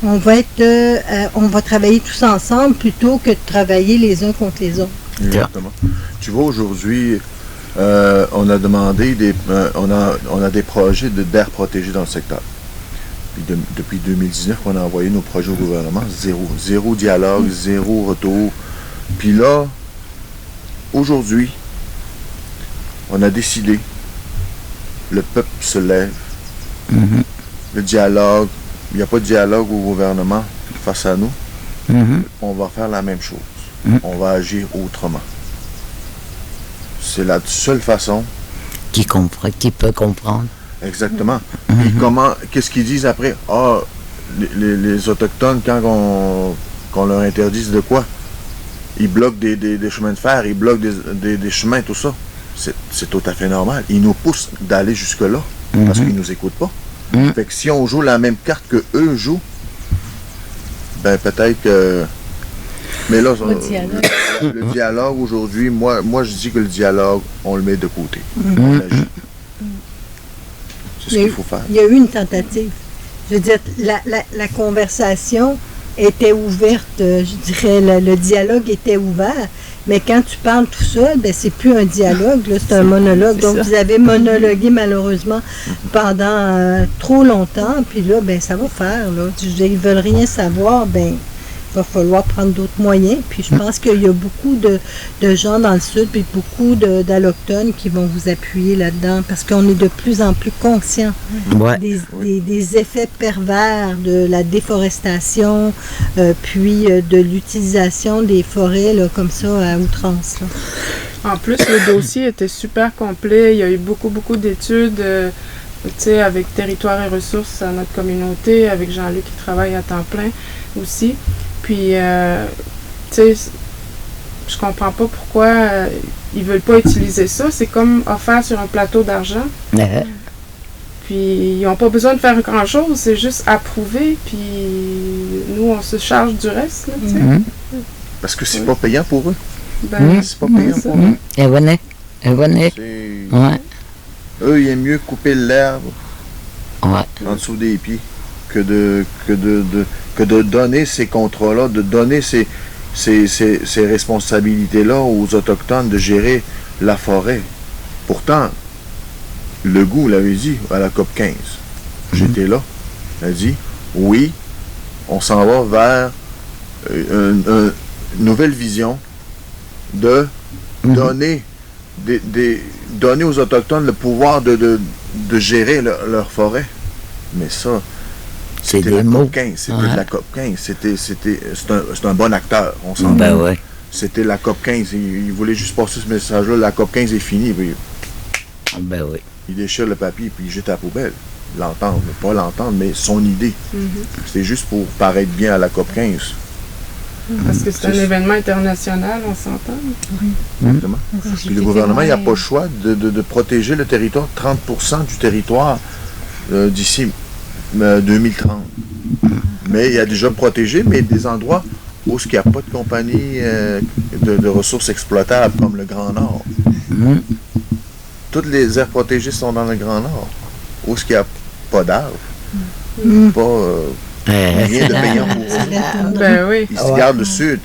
on va travailler tous ensemble plutôt que de travailler les uns contre les autres. Exactement. Tu vois, aujourd'hui, on a demandé on a des projets d'air protégé dans le secteur. Puis depuis 2019, on a envoyé nos projets au gouvernement. Zéro dialogue, zéro retour. Puis là, aujourd'hui, on a décidé, le peuple se lève. Mm-hmm. Le dialogue, il n'y a pas de dialogue au gouvernement face à nous. Mm-hmm. On va faire la même chose. Mm-hmm. On va agir autrement. C'est la seule façon. Qui peut comprendre. Exactement. Et qu'est-ce qu'ils disent après? Ah, les Autochtones, quand qu'on leur interdise de quoi? Ils bloquent des chemins de fer, ils bloquent des chemins, tout ça. C'est tout à fait normal. Ils nous poussent d'aller jusque-là, parce qu'ils nous écoutent pas. Fait que si on joue la même carte que eux jouent, ben peut-être que... Mais là, le dialogue aujourd'hui, moi je dis que le dialogue, on le met de côté. On agit. C'est ce qu'il faut faire. Il y a eu une tentative. Je veux dire, la conversation était ouverte, je dirais, le dialogue était ouvert, mais quand tu parles tout seul, ben c'est plus un dialogue, là, c'est un monologue. Donc vous avez monologué malheureusement pendant trop longtemps, puis là, ben ça va faire, là. Je veux dire, ils veulent rien savoir, ben il va falloir prendre d'autres moyens. Puis je pense qu'il y a beaucoup de gens dans le Sud, puis beaucoup d'Allochtones qui vont vous appuyer là-dedans, parce qu'on est de plus en plus conscients des effets pervers de la déforestation, puis de l'utilisation des forêts là, comme ça à outrance. Là. En plus, le dossier était super complet. Il y a eu beaucoup d'études. Avec Territoire et ressources à notre communauté, avec Jean-Luc qui travaille à temps plein aussi. Puis, je comprends pas pourquoi ils veulent pas utiliser ça. C'est comme offert sur un plateau d'argent. Puis ils n'ont pas besoin de faire grand-chose, c'est juste approuver, puis nous, on se charge du reste, là, tu sais. Parce que c'est pas payant pour eux. Ben, C'est pas payant pour eux. Et venez. Ouais. Eux, ils aiment mieux couper l'herbe Ouais. en dessous des pieds que de donner ces contrats-là, de donner ces responsabilités-là aux Autochtones de gérer la forêt. Pourtant, Legault l'avait dit à la COP 15. J'étais là. Il a dit, oui, on s'en va vers une nouvelle vision de donner donner aux Autochtones le pouvoir de gérer leur forêt. Mais ça, c'était la COP 15. C'était de la COP 15. C'est un bon acteur, on s'en Ben ouais. C'était la COP 15. Il voulait juste passer ce message-là. La COP 15 est finie. Puis, Ben oui. il déchire le papier puis il jette à la poubelle. L'entendre. Pas l'entendre, mais son idée. C'était juste pour paraître bien à la COP 15. Parce que c'est un événement international, on s'entend. Exactement. Puis le gouvernement, il n'a pas le choix de protéger le territoire, 30% du territoire d'ici 2030. Mais il y a déjà protégé, mais des endroits où il n'y a pas de compagnie de ressources exploitables, comme le Grand Nord. Toutes les aires protégées sont dans le Grand Nord, où il n'y a pas d'arbres, pas rien de payant pour eux. Ben oui. Ils se gardent le sud.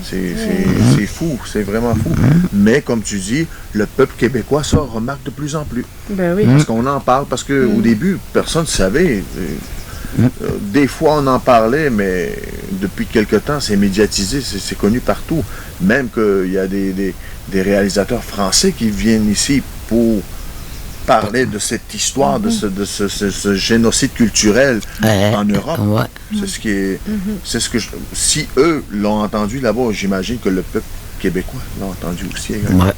C'est fou, c'est vraiment fou. Mais comme tu dis, le peuple québécois, ça remarque de plus en plus. Ben oui. Parce qu'on en parle, parce qu'au début, personne ne savait. Des fois, on en parlait, mais depuis quelque temps, c'est médiatisé, c'est connu partout. Même qu'il y a des réalisateurs français qui viennent ici pour parler de cette histoire, de ce génocide culturel en Europe. C'est ce qui est. C'est ce que si eux l'ont entendu là-bas, j'imagine que le peuple québécois l'a entendu aussi également.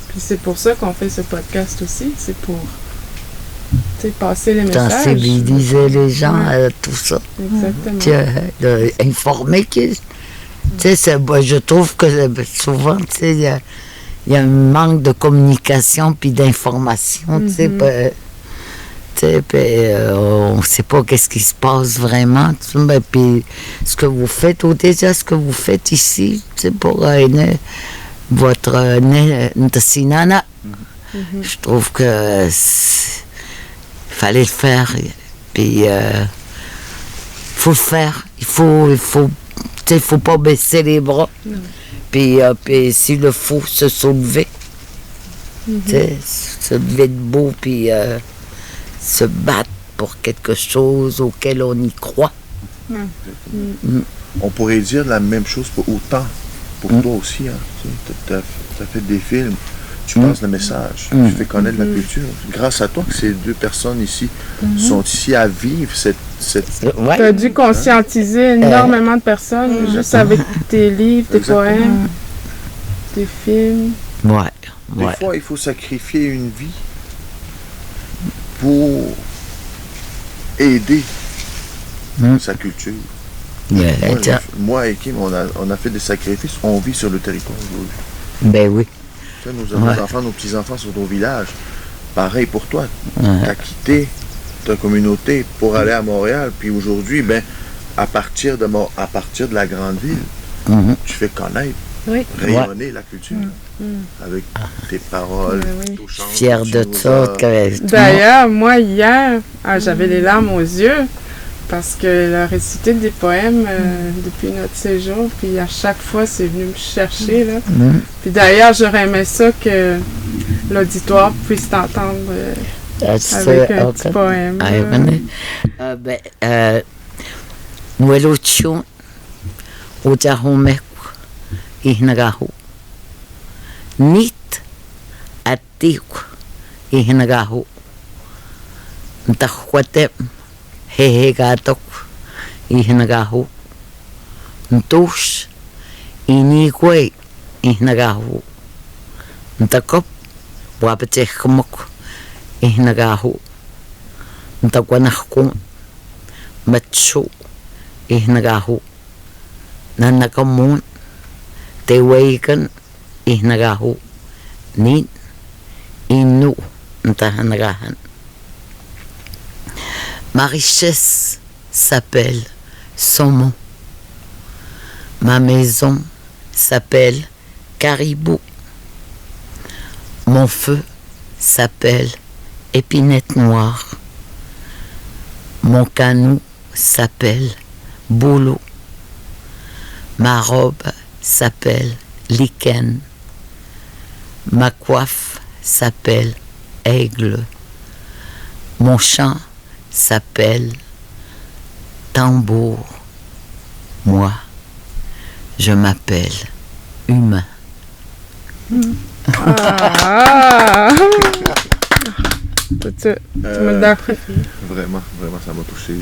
Puis c'est pour ça qu'on fait ce podcast aussi, c'est pour passer les messages. Sensibiliser les gens à tout ça. Exactement. Informer qu'ils. Je trouve que souvent, il y a un manque de communication puis d'information. On ne sait pas qu'est-ce qui se passe vraiment. Puis ce que vous faites, ou déjà ce que vous faites ici, pour votre Nitasinana, je trouve que fallait le faire. Puis faut le faire. Il faut pas baisser les bras. Puis s'il le faut, se soulever. Se lever debout, puis se battre pour quelque chose auquel on y croit. On pourrait dire la même chose pour toi aussi. Hein. Tu as fait des films, tu passes le message, tu fais connaître la culture. Grâce à toi que ces deux personnes ici sont ici à vivre cette tu as dû conscientiser énormément de personnes, juste avec tes livres, tes poèmes, tes films. Des fois, il faut sacrifier une vie pour aider sa culture. Moi et Kim, on a fait des sacrifices. On vit sur le territoire aujourd'hui. Ben oui. Nos enfants, nos petits-enfants sont au village. Pareil pour toi. Tu as quitté ta communauté pour aller à Montréal. Puis aujourd'hui, à partir de la grande ville, tu fais connaître, rayonner la culture. Avec tes paroles, ton chant. Fier de ça. D'ailleurs, moi, hier, j'avais les larmes aux yeux parce qu'elle a récité des poèmes depuis notre séjour. Puis à chaque fois, c'est venu me chercher. Là. Puis d'ailleurs, j'aurais aimé ça que l'auditoire puisse t'entendre avec un petit poème. Nueluchun, Ujahumek, Ihnagahu. Nit atik Ihnagahu. Ntahuatem, Hehegatok, Ihnagahu. Ntush, Inigwe, Ihnagahu. Ntakop, Wapetechmok, Ihnagahu. Ntakwanahkun, Machu, Ihnagahu. Nanakamun, Tewakan, Ihnagahu. Nin, Inu, Ntahanagahan. Ma richesse s'appelle saumon. Ma maison s'appelle caribou. Mon feu s'appelle épinette noire. Mon canot s'appelle bouleau. Ma robe s'appelle lichen. Ma coiffe s'appelle aigle. Mon chant s'appelle tambour. Moi, je m'appelle humain. Ah! Tu me le donnes. Vraiment, ça m'a touché.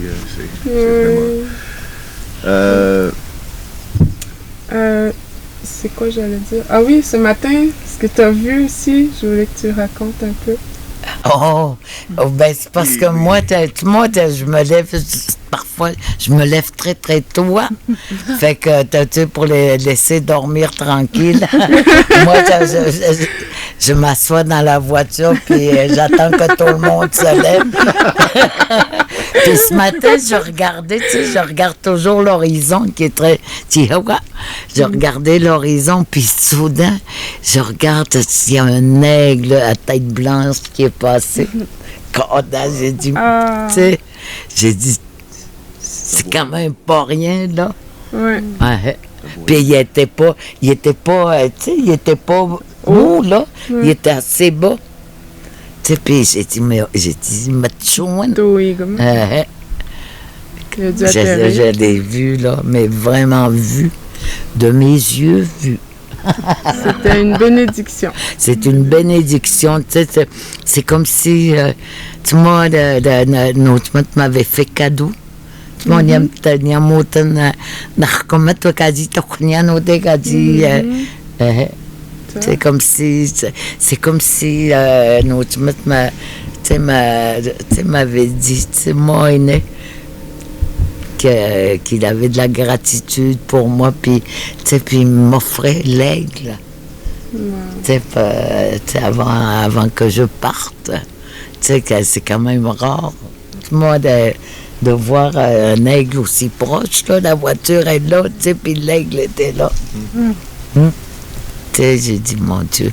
C'est quoi j'allais dire? Ah oui, ce matin, ce que tu as vu aussi, je voulais que tu racontes un peu. Ben c'est parce que moi, je me lève, parfois, je me lève très, très tôt. Fait que, tu sais, pour les laisser dormir tranquille, moi, je m'assois dans la voiture, puis j'attends que tout le monde se lève. Puis ce matin, je regardais, tu sais, je regarde toujours l'horizon qui est très... Je regardais l'horizon, puis soudain, je regarde s'il y a un aigle à tête blanche qui est passé. J'ai dit, tu sais, c'est quand même pas rien, là. Ouais. Ouais. Puis il était pas, tu sais, il était pas haut, là. Il était assez bas. Tu sais, puis j'ai dit, mais chouine. Je l'ai vu, là, mais vraiment vu, de mes yeux vus. C'était une bénédiction. C'est une bénédiction, tu sais, c'est comme si, tu m'avais fait cadeau. Tu m'as dit, c'est comme si m'avait dit, moi, qu'il avait de la gratitude pour moi, puis il m'offrait l'aigle. Avant que je parte. C'est quand même rare. Moi, de voir un aigle aussi proche, là, la voiture est là, puis l'aigle était là. J'ai dit, mon Dieu.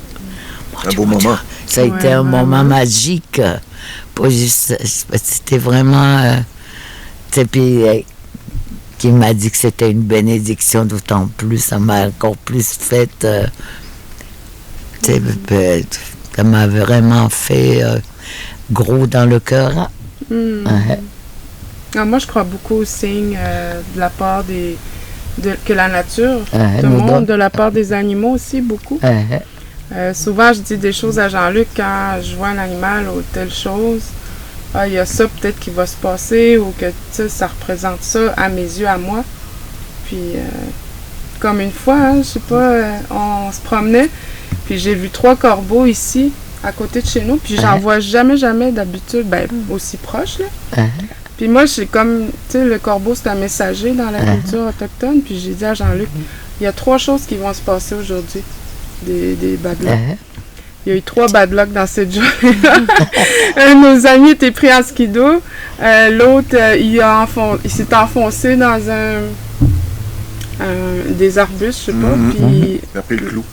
Un beau moment. Ça a été un moment magique. Pas juste, c'était vraiment... puis qui m'a dit que c'était une bénédiction, d'autant plus, ça m'a encore plus fait... ça m'a vraiment fait gros dans le cœur. Moi, je crois beaucoup aux signes de la part que la nature te montre, de la part des animaux aussi, beaucoup. Souvent, je dis des choses à Jean-Luc quand je vois un animal ou telle chose. Il y a ça peut-être qui va se passer ou que ça représente ça à mes yeux, à moi. Puis, comme une fois, je sais pas, on se promenait, puis j'ai vu 3 corbeaux ici, à côté de chez nous, puis j'en vois jamais d'habitude, aussi proche, là. Puis moi, j'ai comme, tu sais, le corbeau, c'est un messager dans la culture autochtone. Puis j'ai dit à Jean-Luc, il y a 3 choses qui vont se passer aujourd'hui, des bad luck. Il y a eu 3 bad luck dans cette journée-là. Un de nos amis était pris en skido. L'autre, il s'est enfoncé dans des arbustes, je sais pas. Puis il a pris le clou.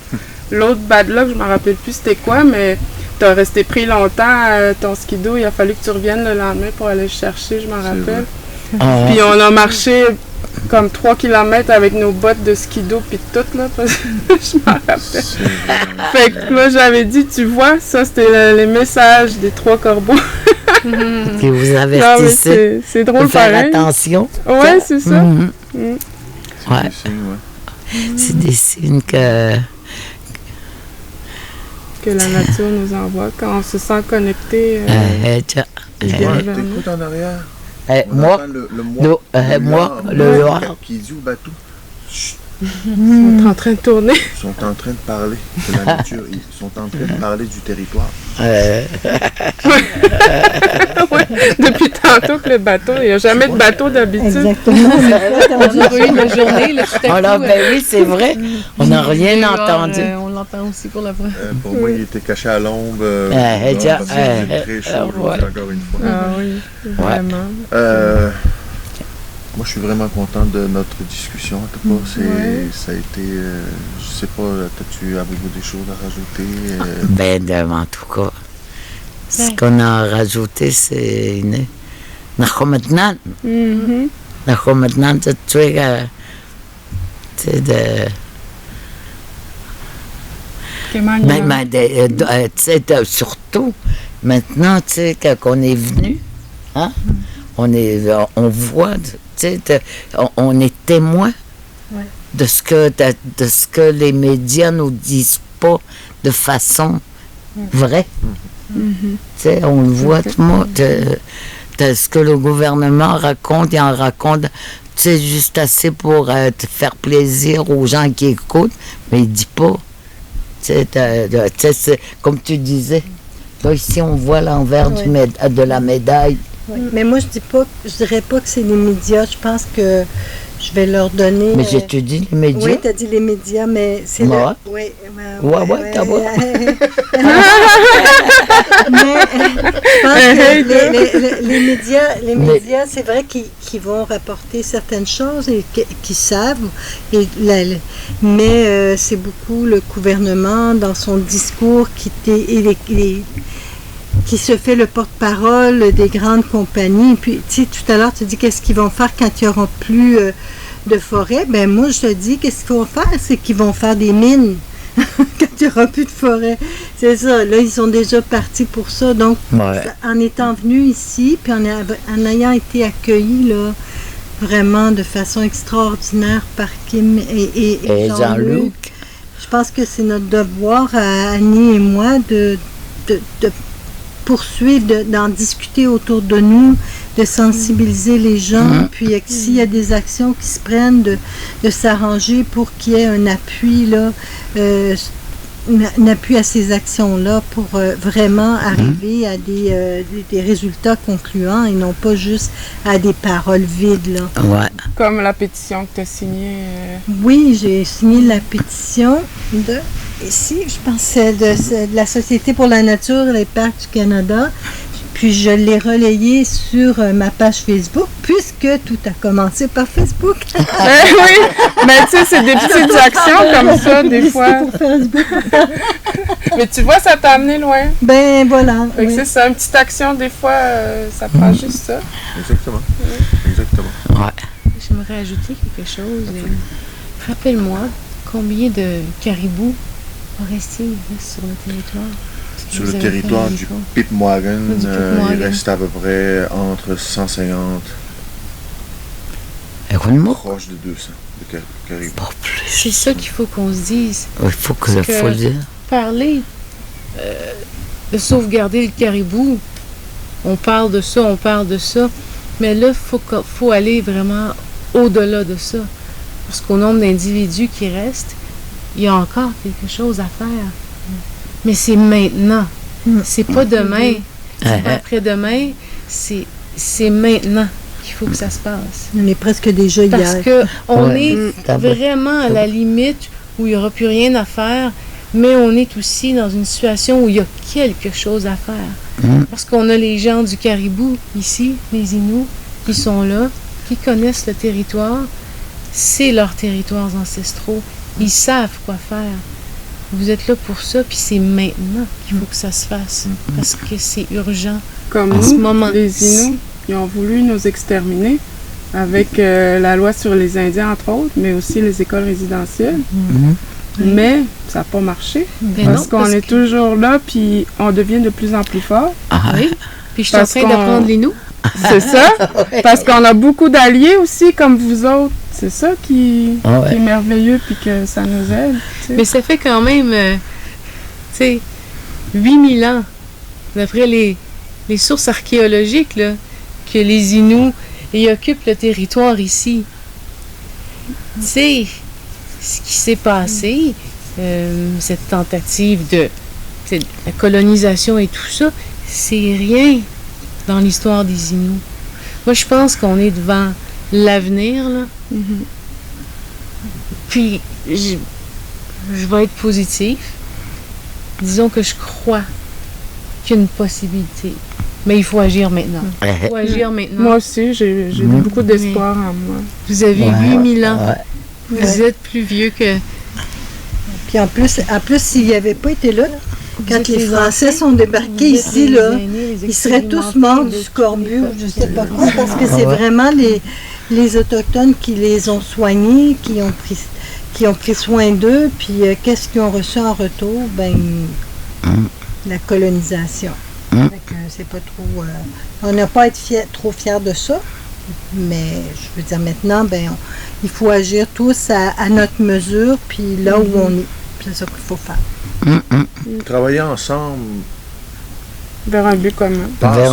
L'autre bad luck, je me rappelle plus c'était quoi, mais... T'as resté pris longtemps ton skido, il a fallu que tu reviennes le lendemain pour aller le chercher, je m'en rappelle. Puis on a marché comme 3 km avec nos bottes de skido puis tout, là, parce que je m'en rappelle. Fait que moi, j'avais dit, tu vois, ça, c'était les messages des 3 corbeaux. Qui vous avertissez. C'est drôle, de faire pareil. attention. Ouais, c'est ça. Ouais. C'est des signes que la nature nous envoie quand on se sent connecté. T'écoutes en arrière. Moi, le loir. Qui dit au bateau, chut, Ils sont en train de tourner. Ils sont en train de parler de la nature. Ils sont en train de parler du territoire. Ouais. Depuis tantôt que le bateau, il n'y a jamais de bateau d'habitude. Exactement. On a eu une journée, là, tout à coup. Ben oui, c'est vrai. On n'a rien entendu. On l'entend aussi pour la première. Pour moi, il était caché à l'ombre. Très chaud aujourd'hui, encore une fois. Ah oui, vraiment. Moi, je suis vraiment content de notre discussion. En tout cas, ça a été, je sais pas, as-tu avez-vous des choses à rajouter? En tout cas, ce qu'on a rajouté, c'est maintenant, de tuer, surtout maintenant, qu'on est venu, hein, on voit, on est témoin de ce que les médias nous disent pas de façon vraie. On le voit, tout le monde. Ce que le gouvernement raconte, il en raconte juste assez pour faire plaisir aux gens qui écoutent, mais il dit pas. Comme tu disais, là, ici on voit l'envers de la médaille. Oui. Mais moi, je dirais pas que c'est les médias. Je pense que je vais leur donner... Mais j'ai dit les médias. Oui, tu as dit les médias, mais c'est Oui, t'as vu. Mais je pense que les médias, c'est vrai qu'ils vont rapporter certaines choses et qu'ils savent. Mais c'est beaucoup le gouvernement, dans son discours, qui se fait le porte-parole des grandes compagnies. Puis, tu sais, tout à l'heure, tu dis qu'est-ce qu'ils vont faire quand il n'y aura plus de forêt. Ben moi, je te dis, qu'est-ce qu'ils vont faire? C'est qu'ils vont faire des mines quand il n'y aura plus de forêt. C'est ça. Là, ils sont déjà partis pour ça. Donc, en étant venus ici, puis en ayant été accueillis, là, vraiment de façon extraordinaire par Kim et Jean-Luc, je pense que c'est notre devoir, à Annie et moi, de poursuivre, d'en discuter autour de nous, de sensibiliser les gens, puis s'il y a des actions qui se prennent, de s'arranger pour qu'il y ait un appui, là, un appui à ces actions-là pour vraiment arriver à des résultats concluants et non pas juste à des paroles vides, là. Ouais. Comme la pétition que tu as signée. Oui, j'ai signé la pétition ici, je pense, de la Société pour la nature et les parcs du Canada. Puis je l'ai relayé sur ma page Facebook, puisque tout a commencé par Facebook. Oui, mais tu sais, c'est des petites actions comme ça, des fois. Pour Facebook. Mais tu vois, ça t'a amené loin. Ben voilà. Fait que c'est ça, une petite action, des fois, ça prend juste ça. Exactement. Exactement. Ouais. J'aimerais ajouter quelque chose. Rappelle-moi, combien de caribous forestiers restent sur le territoire? Sur le territoire du Pipmoagan, il reste à peu près entre 150 proche de 200 de caribous. Pas plus. C'est ça qu'il faut qu'on se dise. Il faut le dire. Parler de sauvegarder le caribou, on parle de ça, mais là, il faut aller vraiment au-delà de ça. Parce qu'au nombre d'individus qui restent, il y a encore quelque chose à faire. Mais c'est maintenant. C'est pas demain. C'est pas après-demain. C'est maintenant qu'il faut que ça se passe. On est presque déjà hier. Parce qu'on est vraiment à la limite où il n'y aura plus rien à faire, mais on est aussi dans une situation où il y a quelque chose à faire. Parce qu'on a les gens du caribou ici, les Inuits, qui sont là, qui connaissent le territoire. C'est leurs territoires ancestraux. Ils savent quoi faire. Vous êtes là pour ça, puis c'est maintenant qu'il faut que ça se fasse, parce que c'est urgent. Comme en nous, ce moment. Les Inuits, ils ont voulu nous exterminer avec la loi sur les Indiens, entre autres, mais aussi les écoles résidentielles. Mais ça n'a pas marché, parce qu'on est toujours là, puis on devient de plus en plus fort. Oui, puis je suis en train d'apprendre les nous. C'est ça, parce qu'on a beaucoup d'alliés aussi, comme vous autres. C'est ça qui est merveilleux, puis que ça nous aide. T'sais. Mais ça fait quand même, 8000 ans, d'après les sources archéologiques, là, que les Inuits occupent le territoire ici. Tu sais, ce qui s'est passé, cette tentative de la colonisation et tout ça, c'est rien dans l'histoire des Inuits. Moi, je pense qu'on est devant l'avenir, là. Puis, je vais être positif. Disons que je crois qu'il y a une possibilité. Mais il faut agir maintenant. Il faut agir maintenant. Moi aussi, j'ai beaucoup d'espoir en moi. Vous avez 8000 ans. Vous êtes plus vieux que... Puis en plus s'il n'avait pas été là, quand les Français sont débarqués ici, là, ils seraient tous morts du scorbut, je ne sais pas quoi, parce que c'est vraiment les Autochtones qui les ont soignés, qui ont pris soin d'eux, puis qu'est-ce qu'ils ont reçu en retour? Ben, la colonisation. Fait que c'est pas trop... on n'a pas à être trop fiers de ça, mais je veux dire, maintenant, ben, il faut agir tous à notre mesure, puis là où on est. C'est ça qu'il faut faire. Travailler ensemble. Vers un but commun. Passe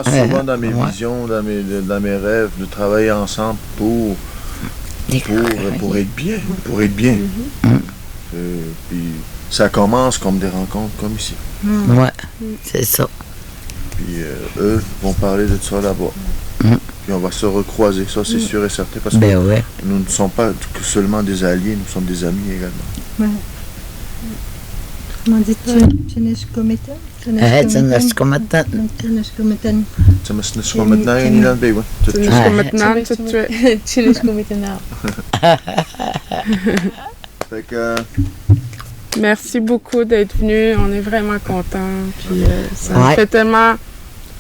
souvent dans mes visions, dans mes rêves, de travailler ensemble pour être bien. Pour être bien. Puis ça commence comme des rencontres comme ici. C'est ça. Puis eux vont parler de ça là-bas. Puis on va se recroiser, ça c'est sûr et certain, parce que nous ne sommes pas que seulement des alliés, nous sommes des amis également. Comment dit-tu? Chineshkometan? Chineshkometan. Merci beaucoup d'être venu. On est vraiment contents. Puis ça me fait tellement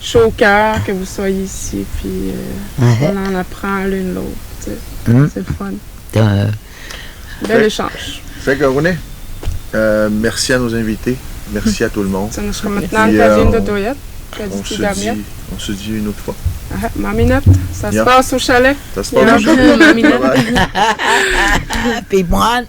chaud au cœur que vous soyez ici. Puis on en apprend l'une l'autre. C'est le fun. Bel échange. Fait que René, merci à nos invités. Merci à tout le monde. On se dit une autre fois. Maminette, ça se passe au chalet. Ça se passe au chalet. Puis moi.